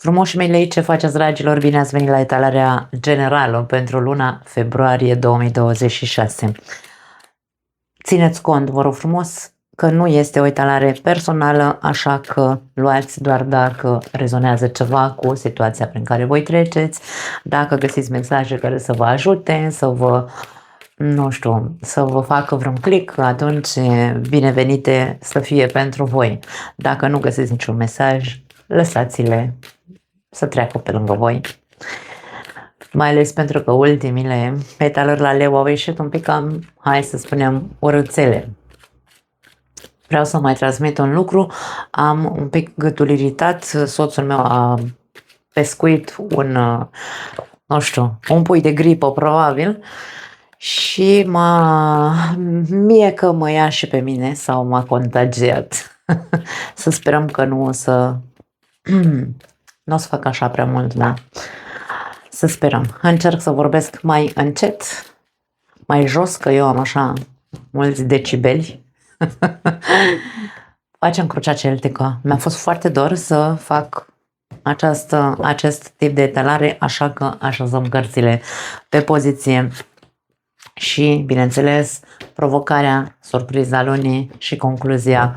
Frumoși mei, ce faceți, dragilor? Bine ați venit la etalarea generală pentru luna februarie 2026. Țineți cont, vă rog frumos, că nu este o etalare personală, așa că luați doar dacă rezonează ceva cu situația prin care voi treceți, dacă găsiți mesaje care să vă ajute, să vă, nu știu, să vă facă vreun click, atunci binevenite să fie pentru voi. Dacă nu găsiți niciun mesaj, lăsați-le să treacă pe lângă voi. Mai ales pentru că ultimile etalări la leu au ieșit un pic cam, hai să spunem, urâțele. Vreau să mai transmit un lucru. Am un pic gâtul iritat. Soțul meu a pescuit nu știu, un pui de gripă probabil și mie că mă ia și pe mine sau m-a contagiat. Să sperăm că nu o să nu o să fac așa prea mult, da? Să sperăm. Încerc să vorbesc mai încet, mai jos, că eu am așa mulți decibeli. Facem crucea celtică. Mi-a fost foarte dor să fac acest tip de etalare, așa că așezăm cărțile pe poziție și, bineînțeles, provocarea, surpriza lunii și concluzia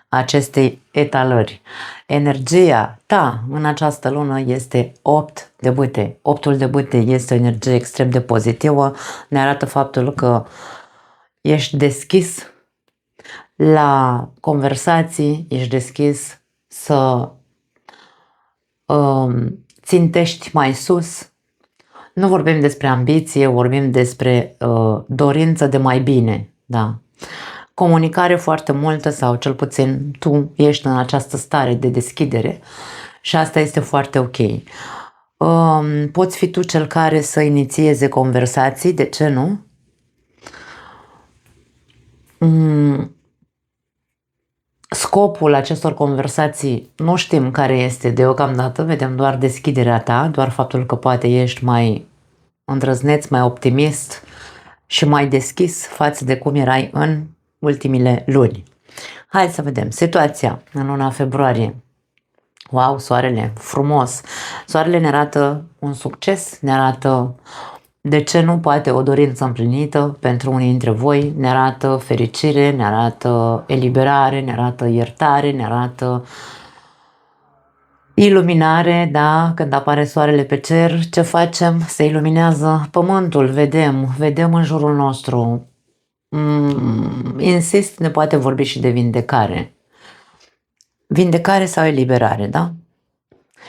acestei etalări. Energia ta în această lună este 8 de bâte. 8-ul de bâte este o energie extrem de pozitivă. Ne arată faptul că ești deschis la conversații, ești deschis să țintești mai sus. Nu vorbim despre ambiție, vorbim despre dorință de mai bine. Da. Comunicare foarte multă, sau cel puțin tu ești în această stare de deschidere și asta este foarte ok. Poți fi tu cel care să inițieze conversații, de ce nu? Scopul acestor conversații nu știm care este deocamdată, vedem doar deschiderea ta, doar faptul că poate ești mai îndrăzneț, mai optimist și mai deschis față de cum erai în ultimile luni. Hai să vedem situația în luna februarie. Wow, soarele, frumos! Soarele ne arată un succes, ne arată, de ce nu, poate o dorință împlinită pentru unii dintre voi, ne arată fericire, ne arată eliberare, ne arată iertare, ne arată iluminare, da? Când apare soarele pe cer, ce facem? Se iluminează pământul, vedem în jurul nostru. Insist, ne poate vorbi și de vindecare. Vindecare sau eliberare, da?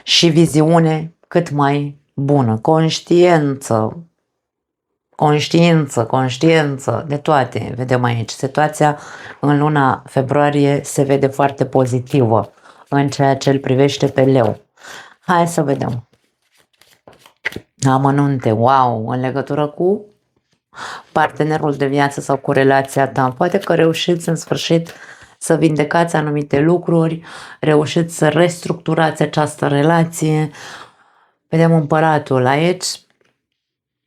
Și viziune cât mai bună, conștiință, de toate. Vedem aici, situația în luna februarie se vede foarte pozitivă în ceea ce îl privește pe leu. Hai să vedem. Amănunte, wow, în legătură cu partenerul de viață sau cu relația ta. Poate că reușiți în sfârșit să vindecați anumite lucruri, reușiți să restructurați această relație. Vedem împăratul aici.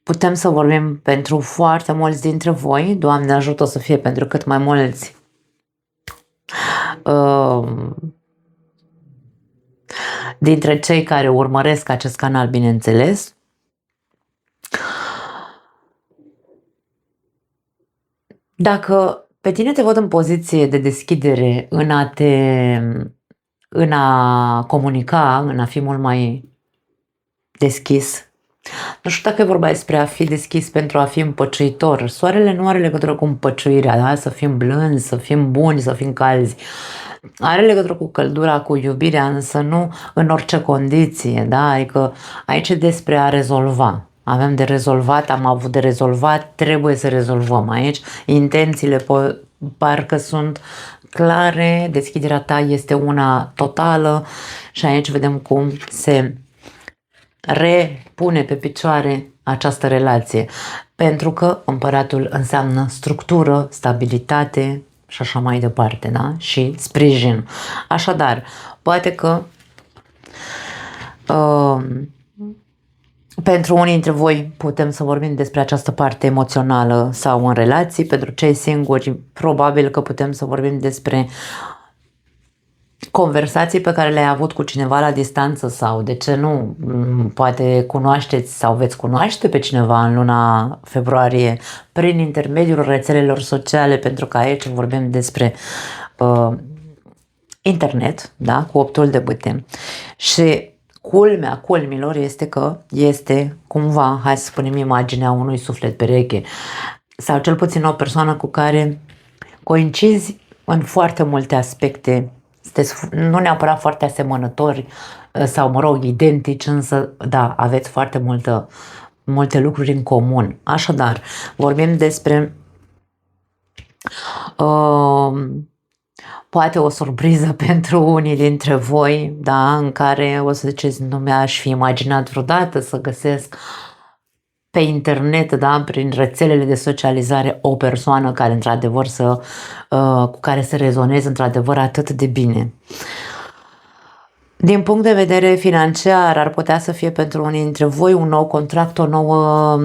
Putem să vorbim pentru foarte mulți dintre voi. Doamne ajută să fie pentru cât mai mulți dintre cei care urmăresc acest canal, bineînțeles. Dacă pe tine te văd în poziție de deschidere în a comunica, în a fi mult mai deschis, nu știu dacă e vorba despre a fi deschis pentru a fi împăciuitor. Soarele nu are legătură cu împăciuirea, da? Să fim blânzi, să fim buni, să fim calzi. Are legătură cu căldura, cu iubirea, însă nu în orice condiție, da? Adică aici e despre a rezolva. Avem de rezolvat, am avut de rezolvat, trebuie să rezolvăm aici. Intențiile parcă sunt clare, deschiderea ta este una totală și aici vedem cum se repune pe picioare această relație. Pentru că împăratul înseamnă structură, stabilitate și așa mai departe, da? Și sprijin. Așadar, poate că pentru unii dintre voi putem să vorbim despre această parte emoțională sau în relații. Pentru cei singuri, probabil că putem să vorbim despre conversații pe care le-ai avut cu cineva la distanță sau, de ce nu, poate cunoașteți sau veți cunoaște pe cineva în luna februarie prin intermediul rețelelor sociale, pentru că aici vorbim despre internet, da, cu optul de bâte. Și culmea culmilor este că este cumva, hai să spunem, imaginea unui suflet pereche sau cel puțin o persoană cu care coincizi în foarte multe aspecte. Sunteți nu neapărat foarte asemănători sau, mă rog, identici, însă, da, aveți foarte multe lucruri în comun. Așadar, vorbim despre poate o surpriză pentru unii dintre voi, da, în care o să ziceți, nu mi-aș fi imaginat vreodată să găsesc pe internet, da, prin rețelele de socializare, o persoană care într-adevăr cu care să rezonez într-adevăr atât de bine. Din punct de vedere financiar, ar putea să fie pentru unii dintre voi un nou contract, o nouă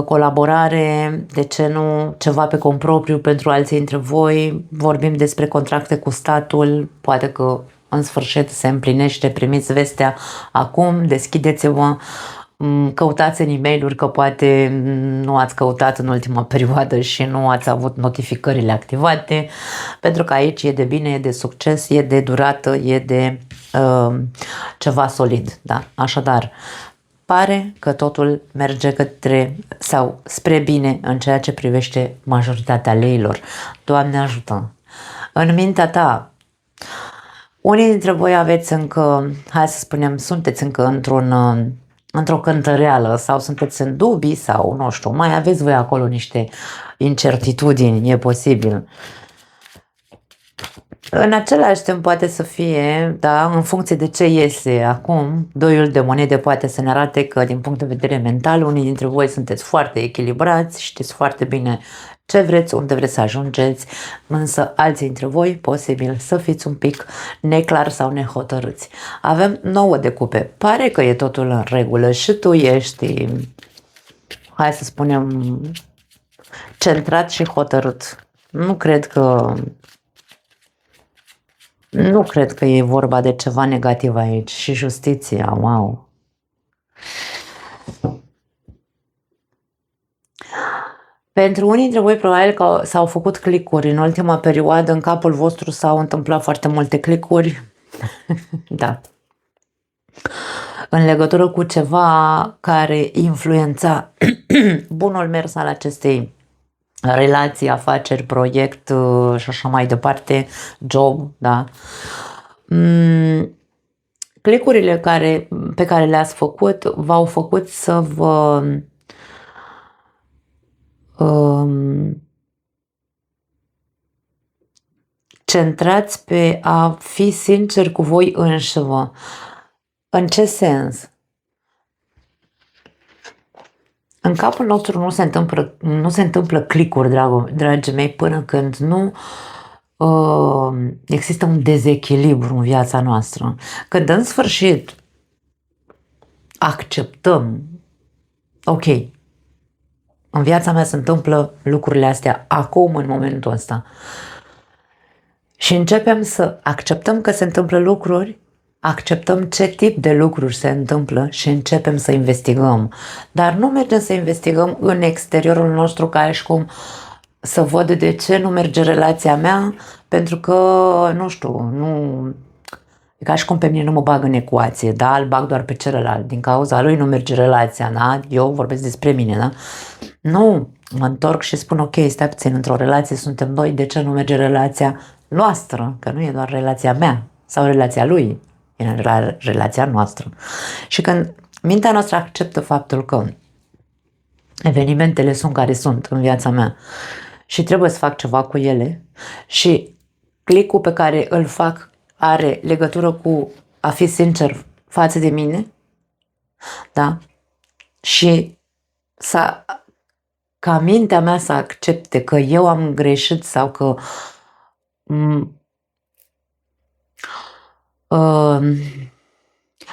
colaborare, de ce nu, ceva pe cont propriu pentru alții dintre voi. Vorbim despre contracte cu statul, poate că în sfârșit se împlinește, primiți vestea acum, deschideți-vă, căutați în e-mail-uri, că poate nu ați căutat în ultima perioadă și nu ați avut notificările activate, pentru că aici e de bine, e de succes, e de durată, e de ceva solid. Da? Așadar, pare că totul merge către sau spre bine în ceea ce privește majoritatea leilor. Doamne ajută! În mintea ta, unii dintre voi aveți încă, hai să spunem, sunteți încă într-o cântăreală sau sunteți în dubii sau, nu știu, mai aveți voi acolo niște incertitudini, e posibil. În același timp poate să fie, da, în funcție de ce iese acum, doiul de monede poate să ne arate că din punct de vedere mental unii dintre voi sunteți foarte echilibrați, știți foarte bine ce vreți, unde vreți să ajungeți, însă alții dintre voi posibil să fiți un pic neclar sau nehotărâți. Avem 9 de cupe, pare că e totul în regulă și tu ești, hai să spunem, centrat și hotărât. Nu cred că e vorba de ceva negativ aici. Și justiția, wow. Pentru unii dintre voi probabil că s-au făcut clicuri în ultima perioadă, în capul vostru s-au întâmplat foarte multe clicuri. Da. În legătură cu ceva care influența bunul mers al acestei relații, afaceri, proiect și așa mai departe, job, da. Clicurile pe care le-ați făcut v-au făcut să vă centrați pe a fi sinceri cu voi înșivă. În ce sens? În capul nostru nu se întâmplă clicuri, dragii mei, până când nu există un dezechilibru în viața noastră. Când în sfârșit acceptăm, ok, în viața mea se întâmplă lucrurile astea acum, în momentul ăsta, și începem să acceptăm că se întâmplă lucruri, acceptăm ce tip de lucruri se întâmplă și începem să investigăm. Dar nu mergem să investigăm în exteriorul nostru ca și cum să văd de ce nu merge relația mea, pentru că, nu știu, e ca și cum pe mine nu mă bag în ecuație, da? Îl bag doar pe celălalt, din cauza lui nu merge relația, da? Eu vorbesc despre mine, da? Nu, mă întorc și spun, ok, stai puțin, într-o relație suntem noi, de ce nu merge relația noastră? Că nu e doar relația mea sau relația lui, e relația noastră. Și când mintea noastră acceptă faptul că evenimentele sunt care sunt în viața mea și trebuie să fac ceva cu ele și clicul pe care îl fac are legătură cu a fi sincer față de mine, da? Și ca mintea mea să accepte că eu am greșit sau că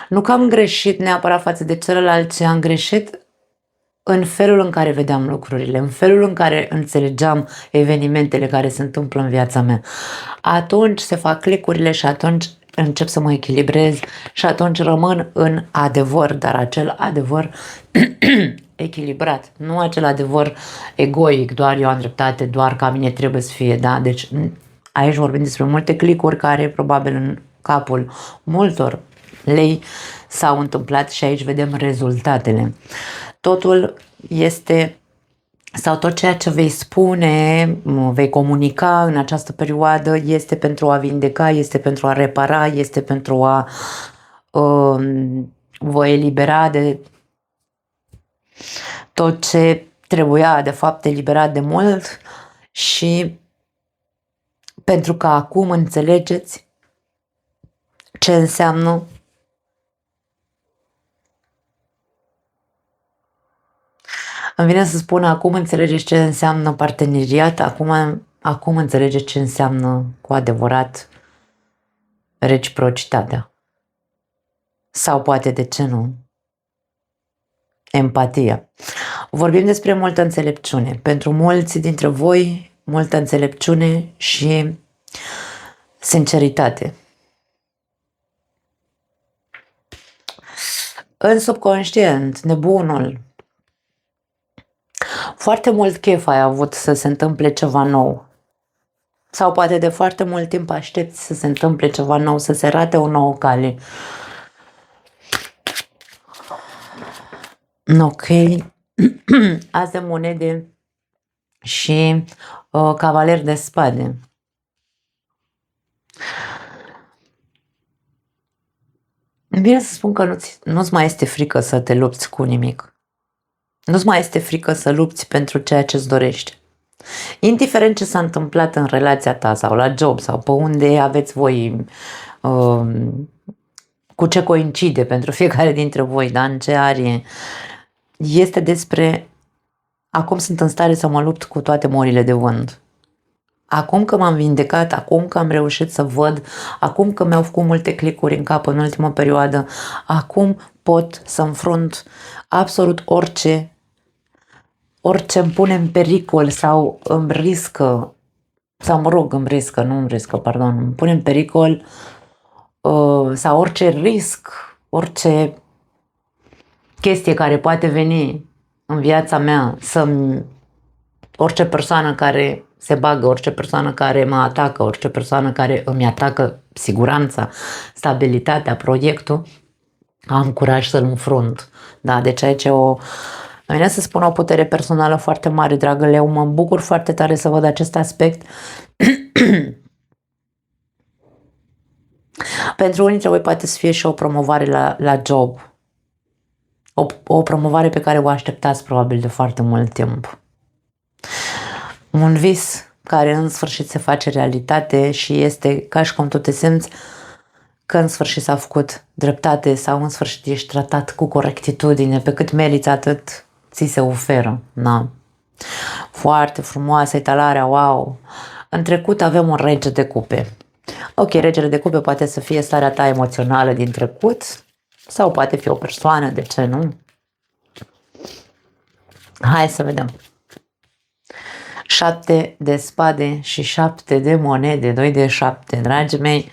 nu că am greșit neapărat față de celălalt, ci am greșit în felul în care vedeam lucrurile, în felul în care înțelegeam evenimentele care se întâmplă în viața mea. Atunci se fac clicurile și atunci încep să mă echilibrez și atunci rămân în adevăr, dar acel adevăr echilibrat, nu acel adevăr egoic, doar eu am dreptate, doar ca mine trebuie să fie, da? Deci aici vorbim despre multe clicuri care probabil în capul multor lei s-au întâmplat și aici vedem rezultatele. Totul este, sau tot ceea ce vei spune, vei comunica în această perioadă este pentru a vindeca, este pentru a repara, este pentru a vă elibera de tot ce trebuia de fapt eliberat de mult și pentru că acum înțelegeți ce înseamnă îmi vine să spun acum înțelegeți ce înseamnă parteneriat, acum înțelegeți ce înseamnă cu adevărat reciprocitatea. Sau poate, de ce nu, empatia. Vorbim despre multă înțelepciune. Pentru mulți dintre voi, multă înțelepciune și sinceritate. În subconștient, nebunul, foarte mult chef ai avut să se întâmple ceva nou. Sau poate de foarte mult timp aștepți să se întâmple ceva nou, să se rate o nouă cale. Ok. As de monede și cavaler de spade. Bine să spun că nu-ți mai este frică să te lupți cu nimic. Nu-ți mai este frică să lupți pentru ceea ce-ți dorești. Indiferent ce s-a întâmplat în relația ta sau la job sau pe unde aveți voi, cu ce coincide pentru fiecare dintre voi, da? În ce arie, este despre acum sunt în stare să mă lupt cu toate morile de vânt. Acum că m-am vindecat, acum că am reușit să văd, acum că mi-au făcut multe clicuri în cap în ultima perioadă, acum pot să înfrunt absolut orice îmi pune în pericol sau îmi riscă, sau mă rog, îmi pune în pericol sau orice risc, orice chestie care poate veni în viața mea, orice persoană care se bagă, orice persoană care mă atacă, orice persoană care îmi atacă siguranța, stabilitatea, proiectul, am curaj să-l înfrunt. Da, deci aici îmi vine să spun o putere personală foarte mare, dragă leu, mă bucur foarte tare să văd acest aspect. Pentru unii dintre voi poate să fie și o promovare la job. O promovare pe care o așteptați probabil de foarte mult timp. Un vis care în sfârșit se face realitate și este ca și cum tu te simți că în sfârșit s-a făcut dreptate sau în sfârșit ești tratat cu corectitudine, pe cât meriți atât ți se oferă. Da. Foarte frumoasă etalarea, wow! În trecut avem un rege de cupe. Ok, regele de cupe poate să fie starea ta emoțională din trecut sau poate fi o persoană, de ce nu? Hai să vedem. 7 de spade și 7 de monede, 2 de 7, dragii mei.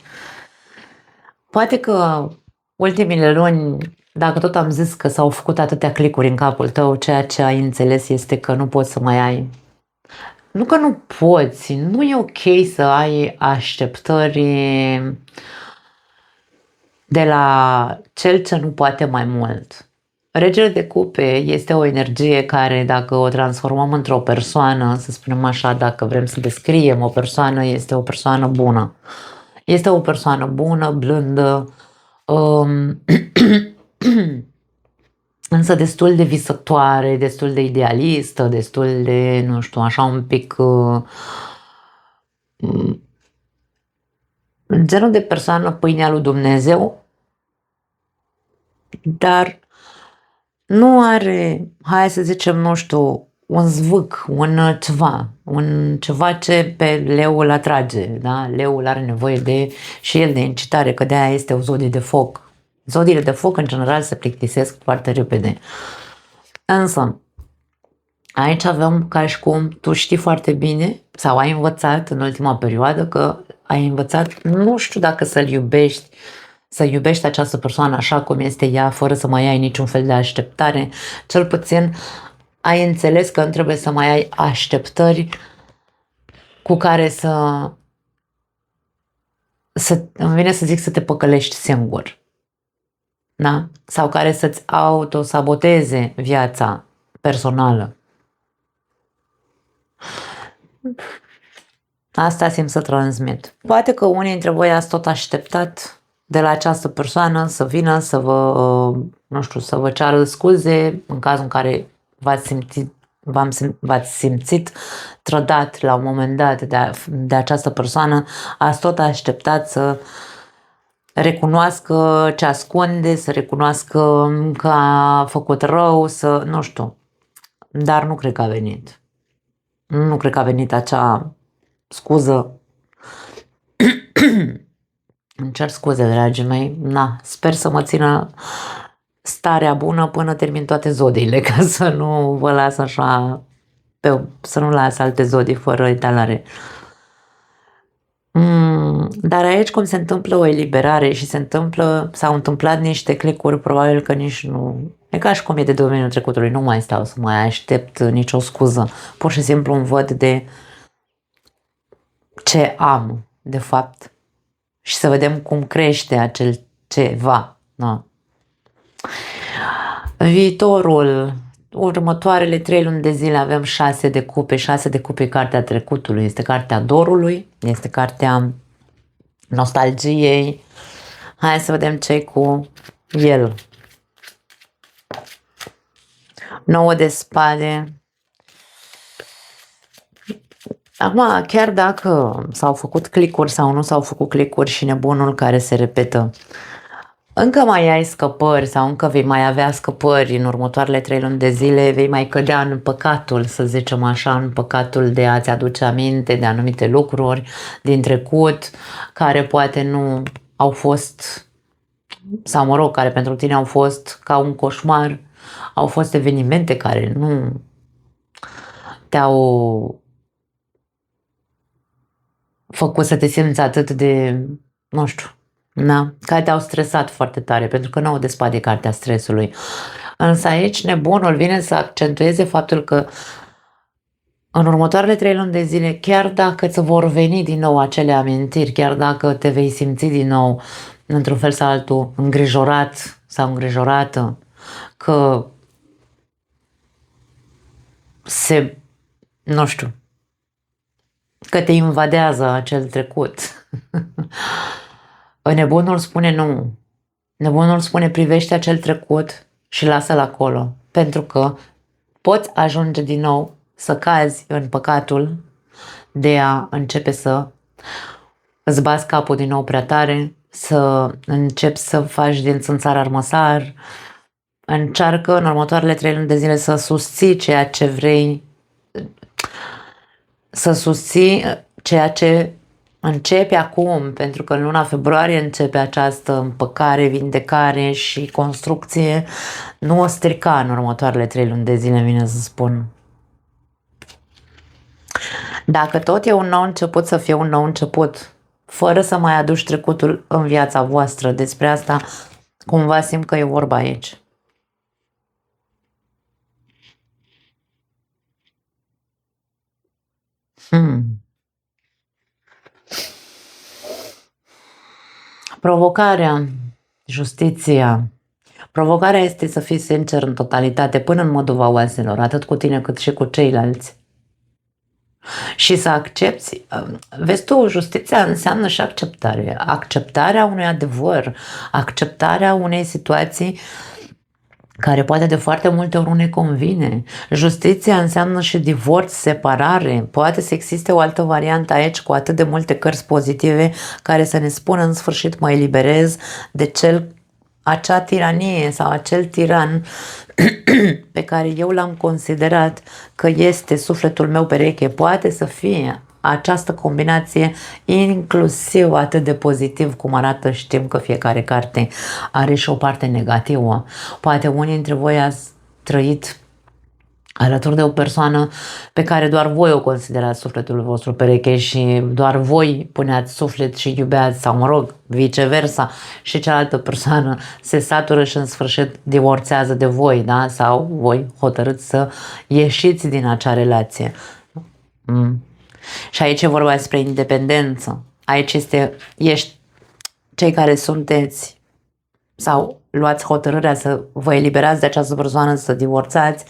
Poate că ultimile luni, dacă tot am zis că s-au făcut atâtea clicuri în capul tău, ceea ce ai înțeles este că nu poți să mai ai. Nu că nu poți, nu e ok să ai așteptări de la cel ce nu poate mai mult. Regele de cupe este o energie care, dacă o transformăm într-o persoană, să spunem așa, dacă vrem să descriem o persoană, este o persoană bună. Este o persoană bună, blândă, însă destul de visătoare, destul de idealistă, destul de, nu știu, așa un pic genul de persoană pâinea lui Dumnezeu, dar nu are, hai să zicem, nu știu, un zvâc, un ceva ce pe leu îl atrage, da? Leul are nevoie și el de incitare, că de-aia este o zodie de foc. Zodiile de foc, în general, se plictisesc foarte repede. Însă, Aici avem ca și cum tu știi foarte bine sau ai învățat în ultima perioadă că ai învățat, nu știu dacă să-l iubești, să iubești această persoană așa cum este ea, fără să mai ai niciun fel de așteptare. Cel puțin ai înțeles că nu trebuie să mai ai așteptări cu care îmi vine să zic să te păcălești singur. Da? Sau care să-ți autosaboteze viața personală. Asta simt să transmit. Poate că unii dintre voi ați tot așteptat de la această persoană să vină să vă, nu știu, să vă ceară scuze în cazul în care v-ați simțit trădat la un moment dat de această persoană, ați tot așteptat să recunoască ce ascunde, să recunoască că a făcut rău, să, nu știu, dar nu cred că a venit. Nu cred că a venit acea scuză. Îmi cer scuze, dragii mei. Na, sper să mă țină starea bună până termin toate zodiile, ca să nu vă las așa, să nu las alte zodii fără etalare. Dar aici cum se întâmplă o eliberare și s-au întâmplat niște clicuri, probabil că nici nu... E ca și cum e de domeniul trecutului, nu mai stau să mai aștept nicio scuză. Pur și simplu îmi văd de ce am, de fapt, și să vedem cum crește acel ceva. Da. Viitorul, următoarele 3 luni de zile avem 6 de cupe. 6 de cupe e cartea trecutului, este cartea dorului, este cartea nostalgiei. Hai să vedem ce cu el. 9 de spade. Acum, chiar dacă s-au făcut clicuri sau nu s-au făcut clicuri și nebunul care se repetă, încă mai ai scăpări sau încă vei mai avea scăpări în următoarele 3 luni de zile, vei mai cădea în păcatul, să zicem așa, în păcatul de a-ți aduce aminte de anumite lucruri din trecut, care poate nu au fost, sau mă rog, care pentru tine au fost ca un coșmar, au fost evenimente care nu te-au făcut să te simți atât de, nu știu, da, care te-au stresat foarte tare, pentru că 9 de spade e cartea stresului. Însă aici nebunul vine să accentueze faptul că în următoarele 3 luni de zile, chiar dacă îți vor veni din nou acele amintiri, chiar dacă te vei simți din nou într-un fel sau altul îngrijorat sau îngrijorată că nu știu, că te invadează acel trecut. Nebunul spune nu. Nebunul spune privește acel trecut și lasă-l acolo. Pentru că poți ajunge din nou să cazi în păcatul de a începe să îți bați capul din nou prea tare, să începi să faci din țânțar armăsar. Încearcă în următoarele 3 luni de zile să susții ceea ce vrei, să susții ceea ce începe acum, pentru că în luna februarie începe această împăcare, vindecare și construcție. Nu o strica în următoarele 3 luni de zile, vine să spun. Dacă tot e un nou început, să fie un nou început, fără să mai aduci trecutul în viața voastră. Despre asta cumva simt că e vorba aici. Provocarea, justiția. Provocarea este să fii sincer în totalitate, până în modul oaselor, atât cu tine cât și cu ceilalți. Și să accepti. Vezi tu, justiția înseamnă și acceptare. Acceptarea unui adevăr, acceptarea unei situații care poate de foarte multe ori nu ne convine. Justiția înseamnă și divorț, separare. Poate să existe o altă variantă aici cu atât de multe cărți pozitive care să ne spună în sfârșit mă eliberez de acea tiranie sau acel tiran pe care eu l-am considerat că este sufletul meu pereche. Poate să fie această combinație inclusiv atât de pozitiv cum arată, știm că fiecare carte are și o parte negativă. Poate unii dintre voi ați trăit alături de o persoană pe care doar voi o considerați sufletul vostru pereche și doar voi puneați suflet și iubeați, sau mă rog, viceversa, și cealaltă persoană se satură și în sfârșit divorțează de voi, da? Sau voi hotărâți să ieșiți din acea relație. Și aici e vorba despre independență. Aici ești cei care sunteți sau luați hotărârea să vă eliberați de această persoană, să divorțați,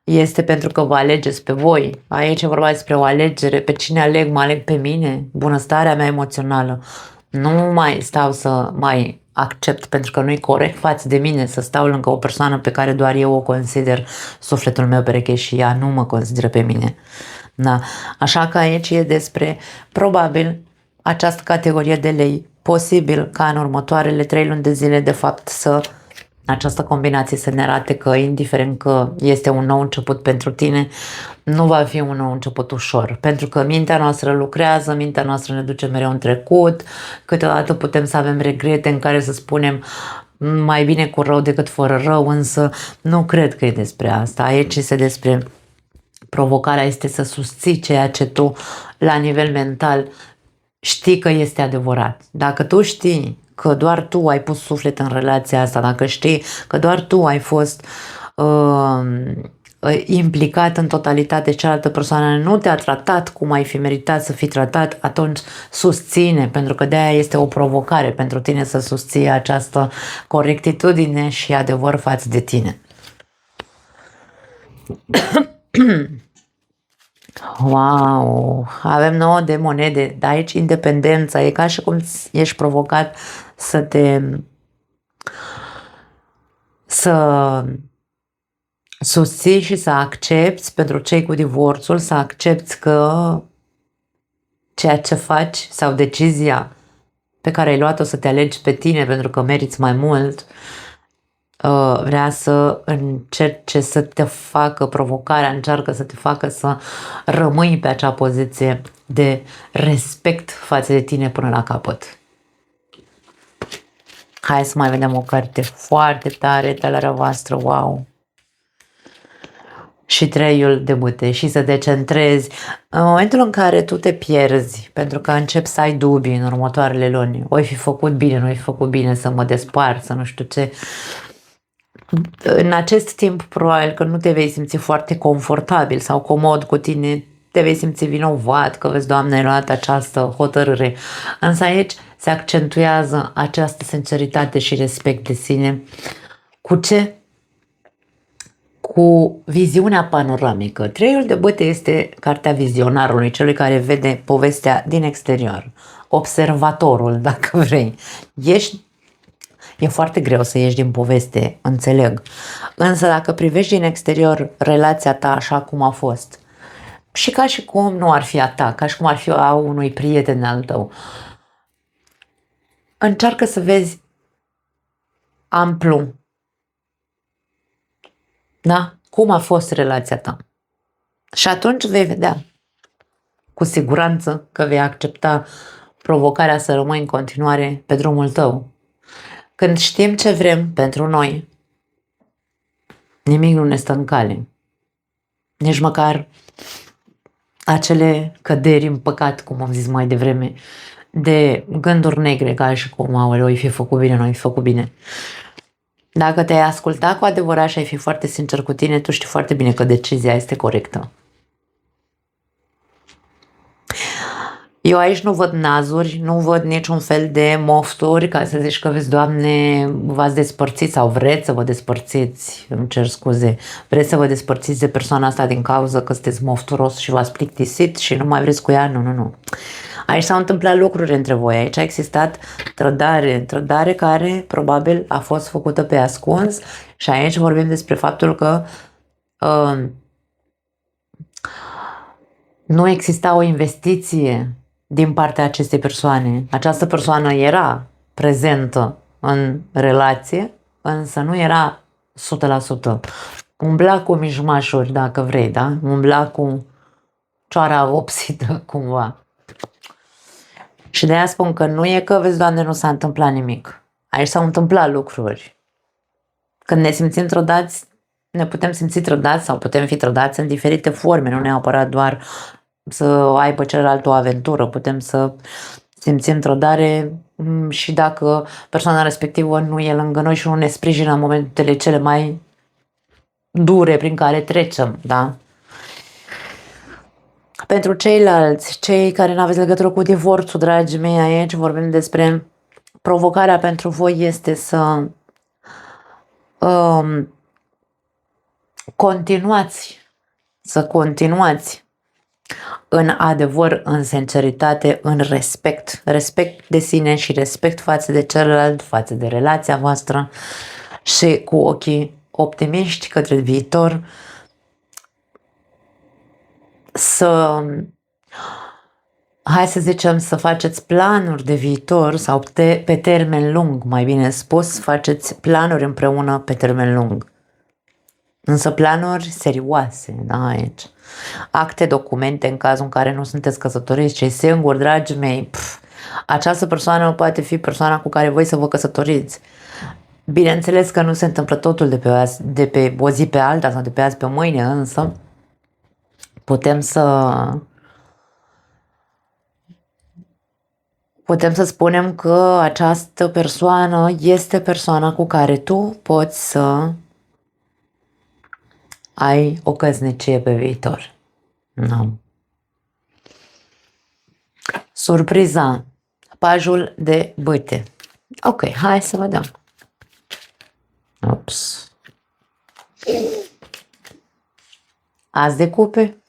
este pentru că vă alegeți pe voi. Aici e vorba despre o alegere. Pe cine aleg? Mă aleg pe mine, bunăstarea mea emoțională. Nu mai stau să mai accept pentru că nu-i corect față de mine să stau lângă o persoană pe care doar eu o consider sufletul meu pereche și ea nu mă consideră pe mine. Da. Așa că aici e despre, probabil, această categorie de lei. Posibil ca în următoarele 3 luni de zile, de fapt, această combinație să ne arate că, indiferent că este un nou început pentru tine, nu va fi un nou început ușor. Pentru că mintea noastră lucrează, mintea noastră ne duce mereu în trecut, câteodată putem să avem regrete în care să spunem mai bine cu rău decât fără rău, însă nu cred că e despre asta. Aici este despre provocarea este să susții ceea ce tu, la nivel mental, știi că este adevărat. Dacă tu știi că doar tu ai pus suflet în relația asta, dacă știi că doar tu ai fost implicat în totalitate, cealaltă persoană nu te-a tratat cum ai fi meritat să fii tratat, atunci susține, pentru că de-aia este o provocare pentru tine să susții această corectitudine și adevăr față de tine. Wow, avem 9 de monede, dar aici independența, e ca și cum ești provocat să susții și să accepti pentru cei cu divorțul, să accepti că ceea ce faci sau decizia pe care ai luat-o să te alegi pe tine pentru că meriți mai mult, vrea să încerce să te facă, provocarea încearcă să te facă să rămâi pe acea poziție de respect față de tine până la capăt. Hai să mai vedem o carte foarte tare, talarea voastră, wow! Și 3-ul de bâte și să te centrezi în momentul în care tu te pierzi pentru că începi să ai dubii în următoarele luni, oi fi făcut bine, nu oi fi făcut bine, să mă despart, să nu știu ce. În acest timp probabil că nu te vei simți foarte confortabil sau comod cu tine, te vei simți vinovat că vezi, Doamne, ai luat această hotărâre. Însă aici se accentuează această sinceritate și respect de sine. Cu ce? Cu viziunea panoramică. 3-ul de bâte este cartea vizionarului, celui care vede povestea din exterior. Observatorul, dacă vrei. E foarte greu să ieși din poveste, înțeleg. Însă dacă privești din exterior relația ta așa cum a fost, și ca și cum nu ar fi a ta, ca și cum ar fi a unui prieten al tău, încearcă să vezi amplu, da? Cum a fost relația ta. Și atunci vei vedea cu siguranță că vei accepta provocarea să rămâi în continuare pe drumul tău. Când știm ce vrem pentru noi, nimic nu ne stă în cale. Nici măcar acele căderi în păcat, cum am zis mai devreme, de gânduri negre, ca și cum, aoleu, oi fi făcut bine, nu oi fi făcut bine. Dacă te-ai ascultat cu adevărat și ai fi foarte sincer cu tine, tu știi foarte bine că decizia este corectă. Eu aici nu văd nazuri, nu văd niciun fel de mofturi ca să zici că vezi, Doamne, v-ați despărțit sau vreți să vă despărțiți, îmi cer scuze, vreți să vă despărțiți de persoana asta din cauza că sunteți mofturos și v-ați plictisit și nu mai vreți cu ea, nu. Aici s-au întâmplat lucruri între voi, aici a existat trădare care probabil a fost făcută pe ascuns și aici vorbim despre faptul că nu exista o investiție din partea acestei persoane. Această persoană era prezentă în relație, însă nu era 100%. Umbla cu mișmașuri, dacă vrei, da? Umbla cu cioara vopsită, cumva. Și de aia spun că nu e că, vezi, Doamne, nu s-a întâmplat nimic. Aici s-au întâmplat lucruri. Când ne simțim trădați, ne putem simți trădați sau putem fi trădați în diferite forme, nu neapărat doar să aibă celălalt o aventură, putem să simțim trădare și dacă persoana respectivă nu e lângă noi și nu ne sprijină în momentele cele mai dure prin care trecem, da? Pentru ceilalți, cei care nu aveți legătură cu divorțul, dragii mei, aici vorbim despre provocarea pentru voi este să continuați în adevăr, în sinceritate, în respect. Respect de sine și respect față de celălalt, față de relația voastră și cu ochii optimiști către viitor. Hai să zicem, să faceți planuri de viitor sau pe termen lung, mai bine spus, faceți planuri împreună pe termen lung. Însă planuri serioase, da, aici. Acte, documente în cazul în care nu sunteți căsătoriți, cei singuri, dragii mei, această persoană poate fi persoana cu care voi să vă căsătoriți. Bineînțeles că nu se întâmplă totul de pe o zi pe alta sau de pe azi pe mâine, însă putem să spunem că această persoană este persoana cu care tu poți să ai o căsnicie pe viitor. No. Surpriza. Pajul de bâte. Ok, hai să vedem. Ups. As de cupe.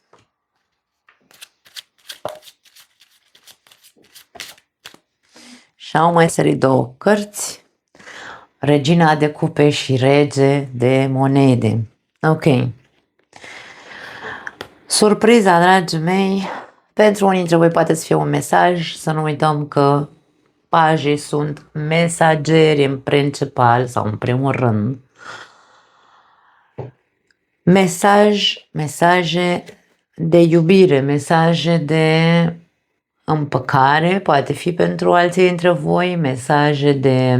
Și au mai sărit două cărți. Regina de cupe și rege de monede. Ok. Surpriza, dragii mei, pentru unii dintre voi poate să fie un mesaj, să nu uităm că pajii sunt mesageri în principal sau în primul rând. Mesaje de iubire, mesaje de împăcare, poate fi pentru alții dintre voi, mesaje de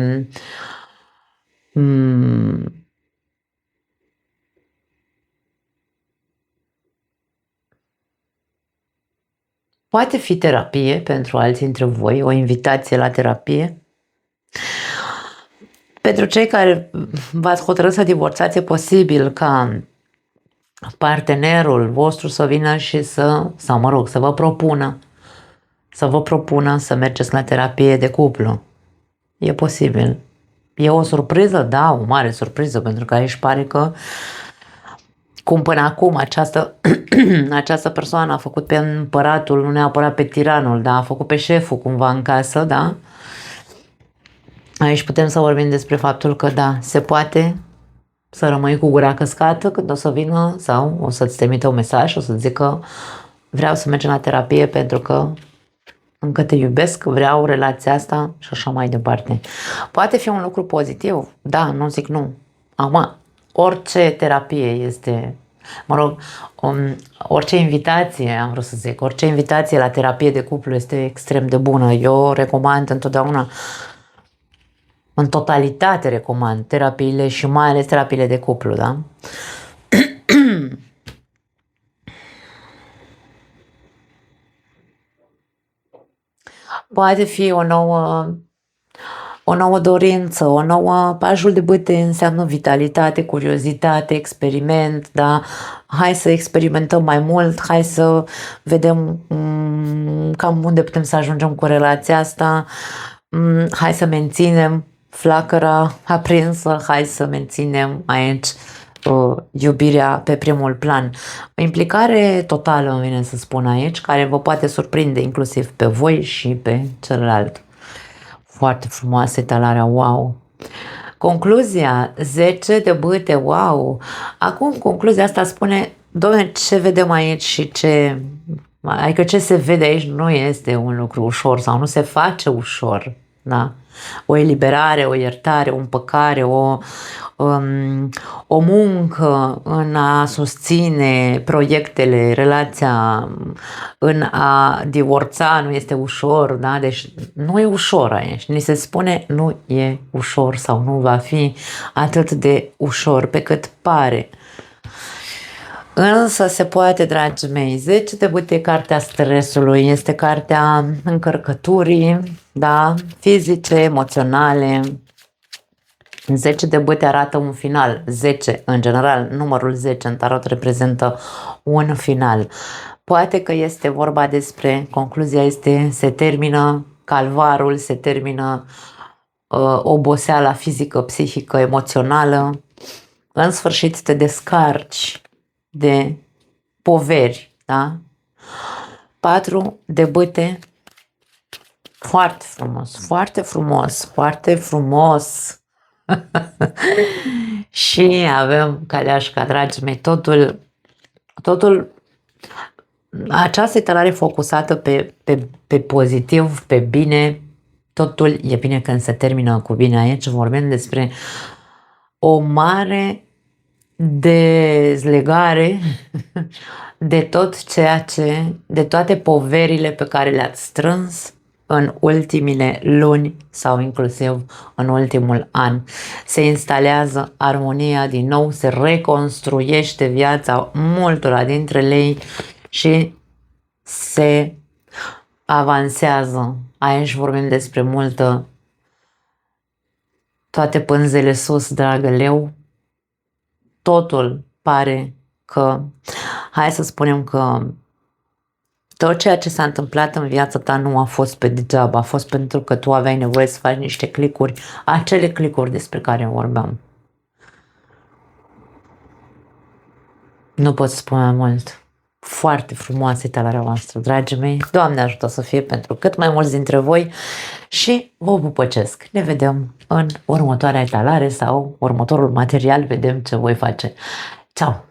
poate fi terapie pentru alții dintre voi, o invitație la terapie. Pentru cei care v-ați hotărât să divorțați, e posibil ca partenerul vostru să vină și să vă propună să mergeți la terapie de cuplu. E posibil. E o surpriză? Da, o mare surpriză, pentru că aici pare că cum până acum această persoană a făcut pe împăratul, nu neapărat pe tiranul, da, a făcut pe șeful cumva în casă, da? Aici putem să vorbim despre faptul că da, se poate să rămâi cu gura căscată când o să vină sau o să-ți trimită un mesaj, o să-ți zică vreau să mergem la terapie pentru că încă te iubesc, vreau relația asta și așa mai departe. Poate fi un lucru pozitiv, da, nu zic nu. Acum, orice terapie este, orice invitație, am vrut să zic, orice invitație la terapie de cuplu este extrem de bună. Eu recomand întotdeauna, în totalitate recomand terapiile și mai ales terapiile de cuplu, da? Poate fi o nouă dorință, o nouă, pajul de bâte înseamnă vitalitate, curiozitate, experiment, da? Hai să experimentăm mai mult, hai să vedem cam unde putem să ajungem cu relația asta, hai să menținem flacăra aprinsă, hai să menținem aici iubirea pe primul plan. O implicare totală, îmi vine să spun aici, care vă poate surprinde inclusiv pe voi și pe celălalt. Foarte frumoasă etalarea, wow! Concluzia, 10 de bâte, wow! Acum concluzia asta spune, doamne, ce vedem aici și adică ce se vede aici nu este un lucru ușor sau nu se face ușor, da? o eliberare, o iertare, o împăcare, o muncă în a susține proiectele, relația, în a divorța nu este ușor, da? Deci nu e ușor aici. Ni se spune nu e ușor sau nu va fi atât de ușor pe cât pare. Însă se poate, dragii mei. 10 de bâte, cartea stresului, este cartea încărcăturii, da? Fizice, emoționale. 10 de bâte arată un final. 10, în general, numărul 10 în tarot reprezintă un final. Poate că este vorba despre, concluzia este, se termină calvarul, se termină oboseala fizică, psihică, emoțională. În sfârșit te descarci de poveri, da? 4 de bâte, foarte frumos, foarte frumos, foarte frumos. Și avem caleașca, dragii mei, totul, această etalare focusată pe pozitiv, pe bine, totul e bine când se termină cu bine. Aici vorbim despre o mare dezlegare de tot ceea ce, de toate poverile pe care le-ați strâns în ultimile luni sau inclusiv în ultimul an. Se instalează armonia din nou, se reconstruiește viața multora dintre ei și se avansează. Aici vorbim despre multă, toate pânzele sus, dragă leu. Totul pare că, hai să spunem că tot ceea ce s-a întâmplat în viața ta nu a fost pe degeaba, a fost pentru că tu aveai nevoie să faci niște clicuri, acele clicuri despre care vorbeam. Nu pot spune mai mult. Foarte frumoasă etalarea voastră, dragii mei. Doamne ajută să fie pentru cât mai mulți dintre voi și vă pupăcesc. Ne vedem în următoarea etalare sau următorul material, vedem ce voi face. Ciao!